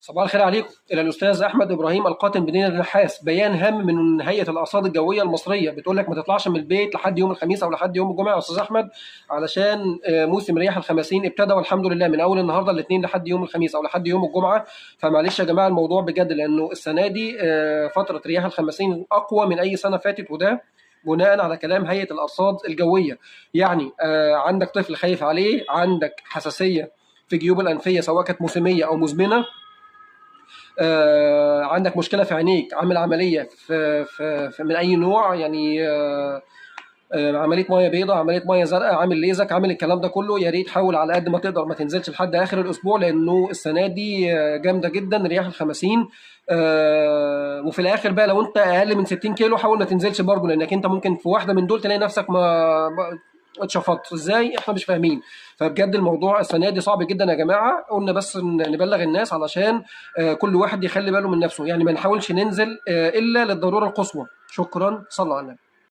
صباح الخير عليكم. إلى الأستاذ أحمد إبراهيم القاتم بن النحاس بيان هام من هيئة الأرصاد الجوية المصرية، بتقول لك ما تطلعش من البيت لحد يوم الخميس أو لحد يوم الجمعة يا أستاذ أحمد، علشان موسم رياح الخمسين ابتدى والحمد لله من أول النهاردة الاثنين لحد يوم الخميس أو لحد يوم الجمعة. فمعلش يا جماعة الموضوع بجد، لأنه السنة دي فترة رياح الخمسين أقوى من أي سنة فاتت، وده بناء على كلام هيئة الأرصاد الجوية. يعني عندك طفل خايف عليه، عندك حساسية في جيوب الأنفية سواء كانت موسمية أو مزمنة، عندك مشكله في عينيك، عامل عمليه في من اي نوع، يعني عمليه ميه بيضاء، عمليه ميه زرقاء، عامل ليزك، عامل الكلام ده كله، يا ريت حاول على قد ما تقدر ما تنزلش لحد اخر الاسبوع، لانه السنه دي جامده جدا رياح الخمسين. وفي الاخر بقى لو انت اقل من 60 كيلو حاول ما تنزلش برضه، لانك انت ممكن في واحده من دول تلاقي نفسك ما اتشفطت ازاي، احنا مش فاهمين. فبجد الموضوع السنه دي صعب جدا يا جماعه، قلنا بس نبلغ الناس علشان كل واحد يخلي باله من نفسه، يعني ما نحاولش ننزل الا للضروره القصوى. شكرا، صلوا على النبي.